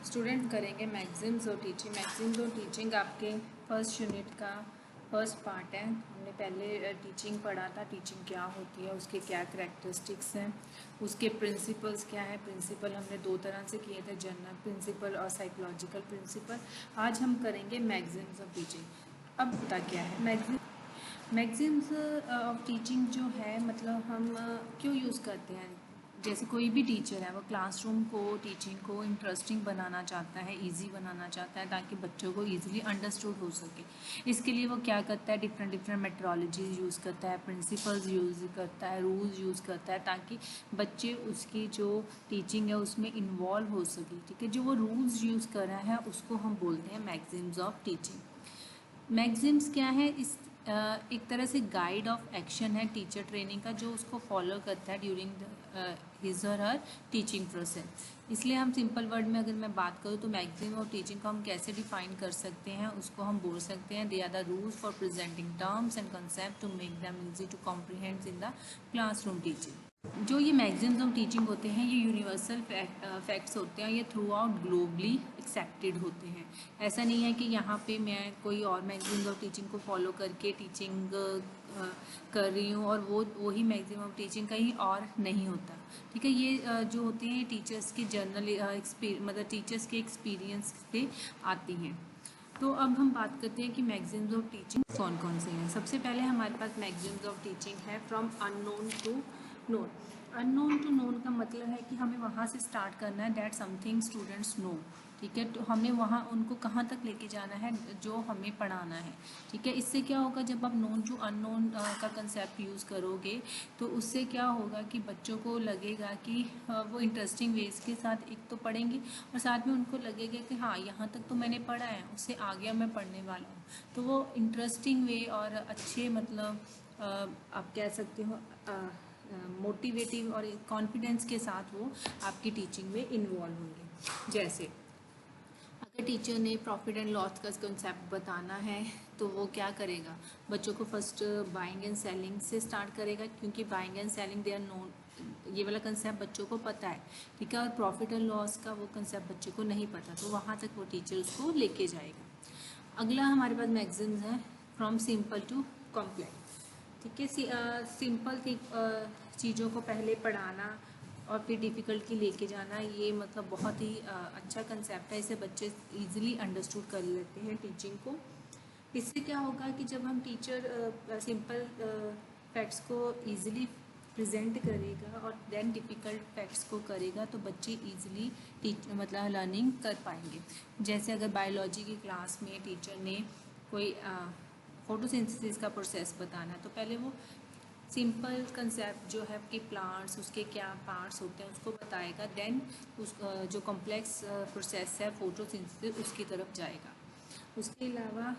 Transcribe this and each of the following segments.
Student करेंगे maxims और teaching. Maxims और टीचिंग आपके फर्स्ट यूनिट का फर्स्ट पार्ट है। हमने पहले टीचिंग पढ़ा था, टीचिंग क्या होती है, उसके क्या करैक्टरिस्टिक्स हैं, उसके प्रिंसिपल्स क्या है। प्रिंसिपल हमने दो तरह से किए थे, जनरल प्रिंसिपल और साइकोलॉजिकल प्रिंसिपल। आज हम करेंगे मैगजीम्स ऑफ टीचिंग। अब पता क्या है मैगजीम्स ऑफ टीचिंग जो है, मतलब हम क्यों यूज़ करते हैं। जैसे कोई भी टीचर है वो क्लासरूम को, टीचिंग को इंटरेस्टिंग बनाना चाहता है, इजी बनाना चाहता है, ताकि बच्चों को इजीली अंडरस्टूड हो सके। इसके लिए वो क्या करता है, डिफरेंट मेट्रोलॉजीज यूज़ करता है, प्रिंसिपल्स यूज़ करता है, रूल्स यूज़ करता है, ताकि बच्चे उसकी जो टीचिंग है उसमें इन्वॉल्व हो सके। ठीक है, जो वो रूल्स यूज़ कर रहा है उसको हम बोलते हैं मैगजीम्स ऑफ टीचिंग। मैगजीम्स क्या है, इस एक तरह से गाइड ऑफ एक्शन है टीचर ट्रेनिंग का, जो उसको फॉलो करता है ड्यूरिंग हिज और हर टीचिंग प्रोसेस। इसलिए हम सिंपल वर्ड में अगर मैं बात करूँ तो मैगजीम और टीचिंग को हम कैसे डिफाइन कर सकते हैं, उसको हम बोल सकते हैं they are the rules for presenting terms and concept to make them easy to comprehend in the classroom teaching. जो ये मैगजीन्स ऑफ टीचिंग होते हैं, ये यूनिवर्सल फैक्ट्स होते हैं, ये थ्रू आउट ग्लोबली एक्सेप्टेड होते हैं। ऐसा नहीं है कि यहाँ पे मैं कोई और मैगजीन्स ऑफ टीचिंग को फॉलो करके टीचिंग कर रही हूँ और वो वही मैगजीन ऑफ टीचिंग कहीं और नहीं होता। ठीक है, ये जो होते हैं टीचर्स की जर्नल मतलब टीचर्स के एक्सपीरियंस से आती हैं। तो अब हम बात करते हैं कि मैगजीन्स ऑफ टीचिंग कौन कौन से हैं। सबसे पहले हमारे पास मैगजीन्स ऑफ टीचिंग है from unknown to known. Unknown to known का मतलब है कि हमें वहाँ से स्टार्ट करना है, दैट समथिंग स्टूडेंट्स नो। ठीक है, तो हमें वहाँ उनको कहाँ तक लेके जाना है जो हमें पढ़ाना है। ठीक है, इससे क्या होगा, जब आप नोन टू अननोन का कंसेप्ट यूज़ करोगे तो उससे क्या होगा कि बच्चों को लगेगा कि वो इंटरेस्टिंग वेज के साथ एक तो पढ़ेंगे और साथ में उनको लगेगा कि हाँ यहाँ तक तो मैंने पढ़ा है, उससे आगे मैं पढ़ने वाला हूँ। तो वो इंटरेस्टिंग वे और अच्छे मतलब आप कह सकते हो मोटिवेटिव और कॉन्फिडेंस के साथ वो आपकी टीचिंग में इन्वॉल्व होंगे। जैसे अगर टीचर ने प्रॉफिट एंड लॉस का कंसेप्ट बताना है तो वो क्या करेगा, बच्चों को फर्स्ट बाइंग एंड सेलिंग से स्टार्ट करेगा, क्योंकि buying and selling they are known, ये वाला कंसेप्ट बच्चों को पता है। ठीक है, और प्रॉफिट एंड लॉस का वो कंसेप्ट बच्चे को नहीं पता, तो वहाँ तक वो टीचर उसको लेके जाएगा। अगला हमारे पास मैगजीन्स है फ्रॉम सिंपल टू कॉम्प्लेक्स। ठीक है, सिंपल चीज़ों को पहले पढ़ाना और फिर डिफ़िकल्ट की लेके जाना, ये मतलब बहुत ही अच्छा कंसेप्ट है। इसे बच्चे इजीली अंडरस्टूड कर लेते हैं टीचिंग को। इससे क्या होगा कि जब हम टीचर सिंपल फैक्ट्स को इजीली प्रेजेंट करेगा और देन डिफ़िकल्ट फैक्ट्स को करेगा तो बच्चे इजीली मतलब लर्निंग कर पाएंगे। जैसे अगर बायोलॉजी की क्लास में टीचर ने कोई फोटोसिंथेसिस का प्रोसेस बताना है तो पहले वो सिंपल कंसेप्ट जो है कि प्लांट्स, उसके क्या पार्ट्स होते हैं उसको बताएगा, देन उस जो कॉम्प्लेक्स प्रोसेस है फोटोसिंथेसिस उसकी तरफ जाएगा। उसके अलावा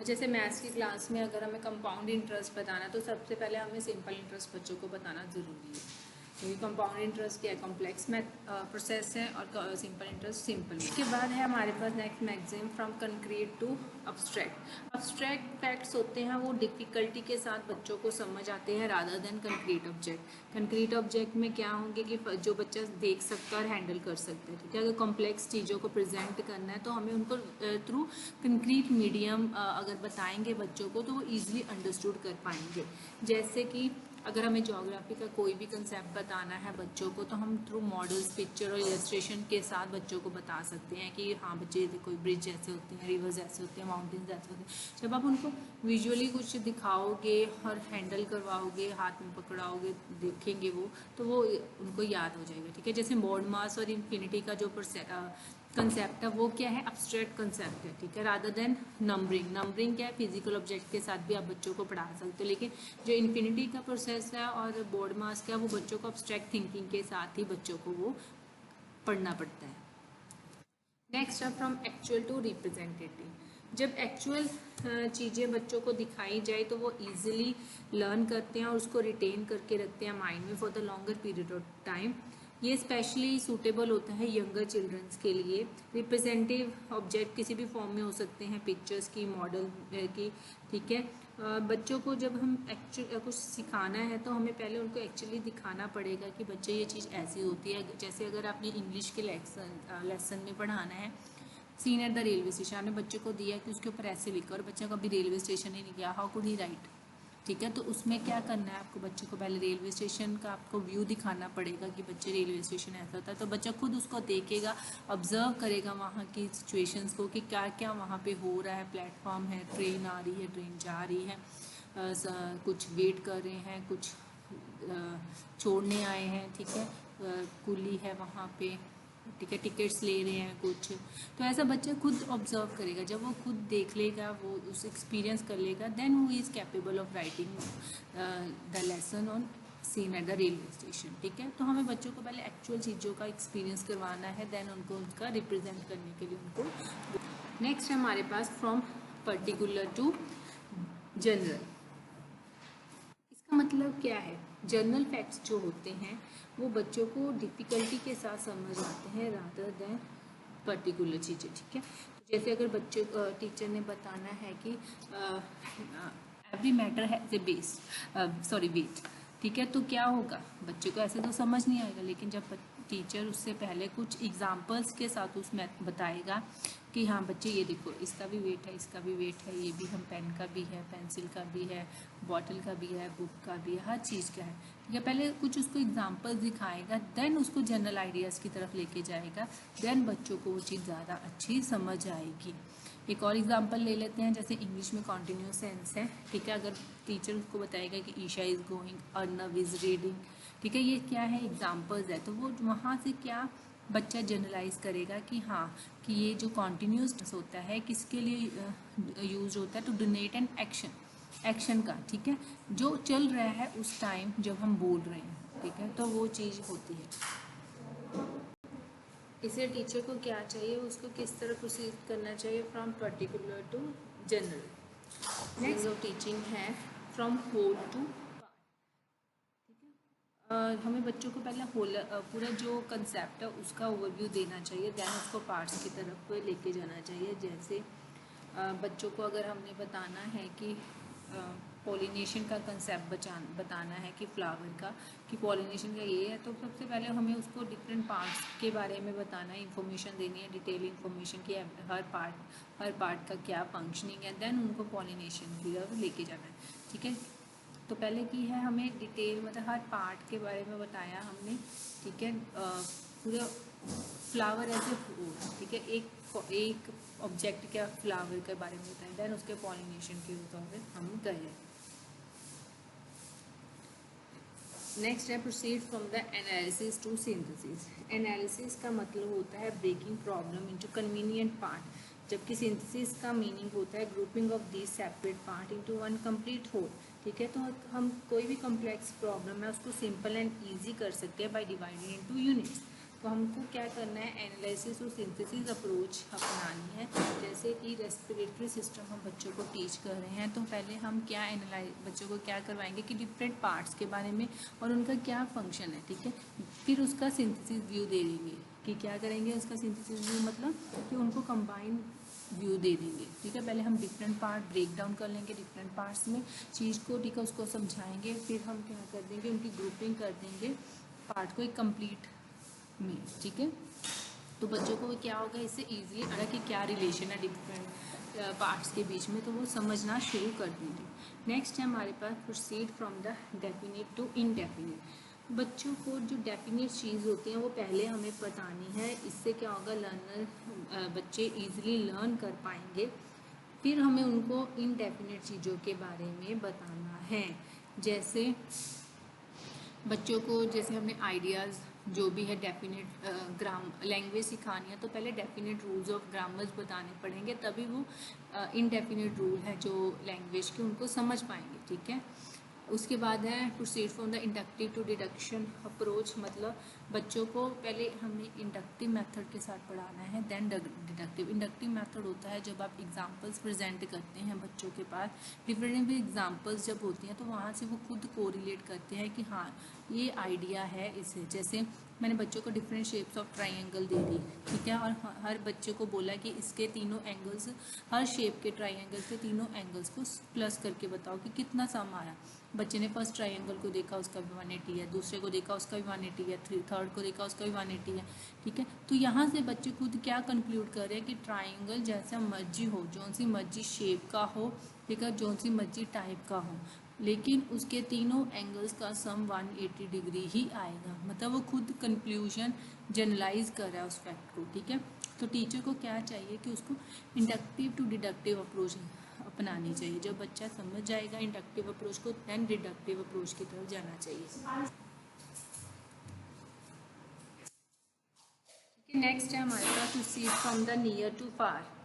जैसे मैथ्स की क्लास में अगर हमें कंपाउंड इंटरेस्ट बताना है तो सबसे पहले हमें सिंपल इंटरेस्ट बच्चों को बताना ज़रूरी है, क्योंकि कंपाउंड इंटरेस्ट क्या है, कॉम्प्लेक्स मैथ प्रोसेस है, और सिंपल इंटरेस्ट सिंपल। इसके बाद है हमारे पास next magazine from concrete to abstract. Abstract facts होते हैं वो डिफ़िकल्टी के साथ बच्चों को समझ आते हैं rather than concrete object. Concrete object में क्या होंगे कि जो बच्चा देख सकता है और हैंडल कर सकता है। ठीक है, अगर कॉम्प्लेक्स चीज़ों को प्रेजेंट करना है तो हमें उनको थ्रू कंक्रीट मीडियम अगर बताएंगे बच्चों को तो वो ईजिली अंडरस्टूड कर पाएंगे। जैसे कि अगर हमें ज्योग्राफी का कोई भी कंसेप्ट बताना है बच्चों को तो हम थ्रू मॉडल्स, पिक्चर और इलस्ट्रेशन के साथ बच्चों को बता सकते हैं कि हाँ बच्चे कोई ब्रिज ऐसे होते हैं, रिवर्स ऐसे होते हैं, माउंटेन्स ऐसे होते हैं। जब आप उनको विजुअली कुछ दिखाओगे और हैंडल करवाओगे, हाथ में पकड़ाओगे, देखेंगे वो तो वो उनको याद हो जाएगा। ठीक है, जैसे मोड मास और इन्फिनिटी का जो कंसेप्ट है वो क्या है, अब्स्ट्रैक्ट कंसेप्ट है। ठीक है, रादर देन नंबरिंग। नंबरिंग क्या है, फिजिकल ऑब्जेक्ट के साथ भी आप बच्चों को पढ़ा सकते हो, लेकिन जो इन्फिनिटी का प्रोसेस है और बोर्ड मास का वो बच्चों को अब्स्ट्रैक्ट थिंकिंग के साथ ही बच्चों को वो पढ़ना पड़ता है। नेक्स्ट है फ्रॉम एक्चुअल टू रिप्रेजेंटेटिव। जब एक्चुअल चीज़ें बच्चों को दिखाई जाए तो वो इजीली लर्न करते हैं और उसको रिटेन करके रखते हैं माइंड में for the longer period of time. ये स्पेशली सूटेबल होता है यंगर चिल्ड्रंस के लिए। रिप्रेजेंटेटिव ऑब्जेक्ट किसी भी फॉर्म में हो सकते हैं, पिक्चर्स की, मॉडल की, ठीक है। बच्चों को जब हम एक्चुअल कुछ सिखाना है तो हमें पहले उनको एक्चुअली दिखाना पड़ेगा कि बच्चे ये चीज़ ऐसी होती है। जैसे अगर आपने इंग्लिश के लेसन में पढ़ाना है, scene at the railway station, आपने बच्चे को दिया कि उसके ऊपर ऐसे लिखो और बच्चा कभी रेलवे स्टेशन ही नहीं गया, हाउ कुड ही राइट, ठीक है। तो उसमें क्या करना है आपको, बच्चे को पहले रेलवे स्टेशन का आपको व्यू दिखाना पड़ेगा कि बच्चे रेलवे स्टेशन ऐसा होता है, तो बच्चा खुद उसको देखेगा, ऑब्जर्व करेगा वहाँ की सिचुएशंस को कि क्या क्या वहाँ पे हो रहा है। प्लेटफॉर्म है, ट्रेन आ रही है, ट्रेन जा रही है, कुछ वेट कर रहे हैं, कुछ छोड़ने आए हैं, ठीक है, कुली है वहाँ पे, ठीक है, टिकट्स ले रहे हैं कुछ। तो ऐसा बच्चा खुद ऑब्जर्व करेगा, जब वो खुद देख लेगा, वो उस एक्सपीरियंस कर लेगा, देन वो is capable of writing the lesson on scene at the railway station, ठीक है। तो हमें बच्चों को पहले एक्चुअल चीज़ों का एक्सपीरियंस करवाना है, देन उनको उसका रिप्रेजेंट करने के लिए उनको। नेक्स्ट है हमारे पास फ्रॉम पर्टिकुलर टू जनरल। इसका मतलब क्या है, जनरल फैक्ट्स जो होते हैं वो बच्चों को डिफ़िकल्टी के साथ समझ आते हैं रादर देन पर्टिकुलर चीज़ें, ठीक है। तो जैसे अगर बच्चे टीचर ने बताना है कि every matter has a base, sorry wait, ठीक है, तो क्या होगा, बच्चे को ऐसे तो समझ नहीं आएगा, लेकिन जब टीचर उससे पहले कुछ एग्जाम्पल्स के साथ उसमें बताएगा कि हाँ बच्चे ये देखो, इसका भी वेट है, इसका भी वेट है, ये भी हम पेन का भी है, पेंसिल का भी है, बॉटल का भी है, बुक का भी है, हर चीज़ का है, ठीक है। पहले कुछ उसको एग्जाम्पल्स दिखाएगा, देन उसको जनरल आइडियाज़ की तरफ लेके जाएगा, देन बच्चों को वो चीज़ ज़्यादा अच्छी समझ आएगी। एक और एग्जांपल ले लेते हैं, जैसे इंग्लिश में कॉन्टिन्यूस सेंस है, ठीक है। अगर टीचर उसको बताएगा कि Isha is going, Arnav is reading, ठीक है, ये क्या है, एग्जांपल्स है, तो वो वहाँ से क्या बच्चा जनरलाइज करेगा कि हाँ, कि ये जो कॉन्टिन्यूस होता है किसके लिए यूज होता है, to denote an action, action का, ठीक है, जो चल रहा है उस टाइम जब हम बोल रहे हैं, ठीक है, तो वो चीज़ होती है। इसलिए टीचर को क्या चाहिए, उसको किस तरह प्रोसीड करना चाहिए, from particular to general. Next of teaching है फ्रॉम होल टू पार्ट, ठीक है। हमें बच्चों को पहले होल पूरा जो कंसेप्ट है उसका ओवरव्यू देना चाहिए, दैन उसको पार्ट्स की तरफ लेके जाना चाहिए। जैसे बच्चों को अगर हमने बताना है कि पॉलिनेशन का कंसेप्ट बताना है कि फ्लावर का, कि पॉलिनेशन का ये है, तो सबसे पहले हमें उसको डिफरेंट पार्ट्स के बारे में बताना है, इंफॉर्मेशन देनी है, डिटेल इंफॉर्मेशन की, हर पार्ट का क्या फंक्शनिंग है, देन उनको पॉलिनेशन की तरफ लेके जाना है, ठीक है। तो पहले की है हमें डिटेल, मतलब हर पार्ट के बारे में बताया हमने, ठीक है, पूरा फ्लावर ऐसे, ठीक है, एक ऑब्जेक्ट के फ्लावर के बारे में बताएं, देन उसके पॉलिनेशन के ऊपर हम गए। नेक्स्ट है proceed from the analysis to synthesis. Analysis का मतलब होता है breaking problem into convenient part, जबकि सिंथेसिस का मीनिंग होता है grouping of these separate part into one complete whole, ठीक है। तो हम कोई भी कॉम्प्लेक्स प्रॉब्लम है उसको सिंपल एंड ईजी कर सकते हैं बाय डिवाइडिंग इनटू यूनिट्स। तो हमको क्या करना है, एनालिसिस और सिंथेसिस अप्रोच अपनानी है। जैसे कि रेस्पिरेटरी सिस्टम हम बच्चों को टीच कर रहे हैं, तो पहले हम क्या बच्चों को क्या करवाएंगे कि डिफरेंट पार्ट्स के बारे में और उनका क्या फंक्शन है, ठीक है। फिर उसका सिंथेसिस व्यू दे देंगे, कि क्या करेंगे उसका सिंथेसिस व्यू, मतलब कि उनको कंबाइन व्यू दे देंगे, ठीक है। पहले हम डिफरेंट पार्ट ब्रेक डाउन कर लेंगे डिफरेंट पार्ट्स में चीज़ को, ठीक है, उसको समझाएंगे, फिर हम क्या कर देंगे, उनकी ग्रुपिंग कर देंगे पार्ट को एक कंप्लीट में, ठीक है। तो बच्चों को क्या होगा, इससे ईजिली आएगा कि क्या रिलेशन है डिफरेंट पार्ट्स के बीच में, तो वो समझना शुरू कर देंगे। नेक्स्ट है हमारे पास proceed from the definite to indefinite. बच्चों को जो डेफिनेट चीज़ होती है वो पहले हमें बतानी है, इससे क्या होगा, बच्चे ईजिली लर्न कर पाएंगे। फिर हमें उनको इनडेफिनेट चीज़ों के बारे में बताना है। जैसे बच्चों को, जैसे हमने आइडियाज़ जो भी है डेफिनेट लैंग्वेज सिखानी है, तो पहले डेफिनेट रूल्स ऑफ ग्रामर्स बताने पड़ेंगे, तभी वो इनडेफिनेट रूल है जो लैंग्वेज के उनको समझ पाएंगे, ठीक है। उसके बाद है proceed from the inductive to deduction approach, मतलब बच्चों को पहले हमें इंडक्टिव मेथड के साथ पढ़ाना है, देन डिडक्टिव। इंडक्टिव मेथड होता है जब आप एग्जांपल्स प्रेजेंट करते हैं बच्चों के पास, डिफरेंट एग्जांपल्स जब होती हैं तो वहाँ से वो खुद कोरिलेट करते हैं कि हाँ ये आइडिया है इसे। जैसे मैंने बच्चों को डिफरेंट शेप्स ऑफ ट्राइंगल दे दी, ठीक है, और हर बच्चे को बोला कि इसके तीनों एंगल्स, हर शेप के ट्राइंगल के तीनों एंगल्स को प्लस करके बताओ कि कितना सम आया। बच्चे ने फर्स्ट ट्राइंगल को देखा, उसका भी 180 है, दूसरे को देखा उसका भी 180 है, थर्ड को देखा उसका भी 180 है, ठीक है। तो यहाँ से बच्चे खुद क्या कंक्लूड कर रहे हैं कि ट्राइंगल जैसा मर्जी हो, जो सी मर्जी शेप का हो, ठीक है, जो सी मर्जी टाइप का हो, लेकिन उसके तीनों एंगल्स का सम 180 डिग्री ही आएगा। मतलब वो खुद कंक्लूजन जनरलाइज कर रहा है उस फैक्ट को, ठीक है। तो टीचर को क्या चाहिए कि उसको इंडक्टिव टू डिडक्टिव अप्रोच अपनानी चाहिए। जब बच्चा समझ जाएगा इंडक्टिव अप्रोच को, देन डिडक्टिव अप्रोच की तरफ जाना चाहिए। नेक्स्ट है हमारे पास to see from the near to far.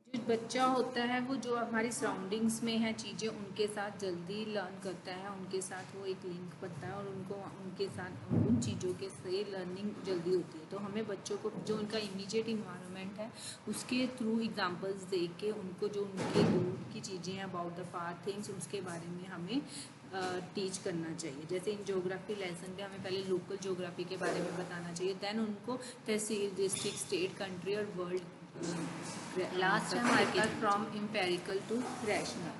जो बच्चा होता है वो जो हमारी सराउंडिंग्स में है चीज़ें, उनके साथ जल्दी लर्न करता है, उनके साथ वो एक लिंक बनता है और उनको उनके साथ उन चीज़ों के से लर्निंग जल्दी होती है। तो हमें बच्चों को जो उनका इमीडिएट इन्वायरमेंट है उसके थ्रू एग्जांपल्स दे के उनको जो उनके दूर की चीज़ें हैं अबाउट द फार थिंग्स उसके बारे में हमें टीच करना चाहिए। जैसे इन ज्योग्राफी लेसन पे हमें पहले लोकल ज्योग्राफी के बारे में बताना चाहिए, देन उनको तहसील, डिस्ट्रिक्ट, स्टेट, कंट्री और वर्ल्ड। लास्ट है हमारे पास फ्रॉम एम्पेरिकल टू रैशनल,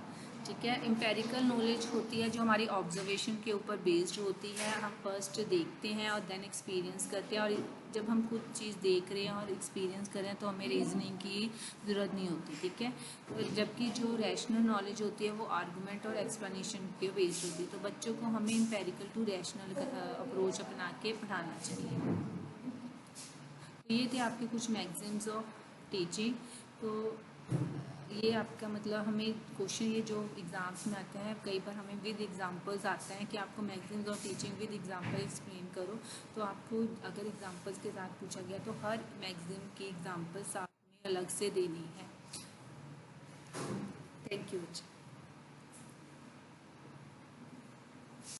ठीक है। एम्पेरिकल नॉलेज होती है जो हमारी ऑब्जर्वेशन के ऊपर बेस्ड होती है। हम फर्स्ट देखते हैं और देन एक्सपीरियंस करते हैं, और जब हम कुछ चीज़ देख रहे हैं और एक्सपीरियंस कर रहे हैं तो हमें रीजनिंग की ज़रूरत नहीं होती, ठीक है। तो जबकि जो रैशनल नॉलेज होती है वो आर्गूमेंट और एक्सप्लेनेशन के बेस्ड होती है। तो बच्चों को हमें एम्पेरिकल टू रैशनल अप्रोच अपना के पढ़ाना चाहिए। तो ये थे आपके कुछ मैगजीन्स ऑफ टीचिंग। तो ये आपका मतलब हमें क्वेश्चन ये जो एग्ज़ाम्स में आते हैं कई बार हमें विद एग्जांपल्स आता है कि आपको मैगजीन्स और टीचिंग विद एग्जांपल एक्सप्लेन करो। तो आपको अगर एग्जांपल्स के साथ पूछा गया तो हर मैगजीन की एग्जांपल साथ में अलग से देनी है। Thank you.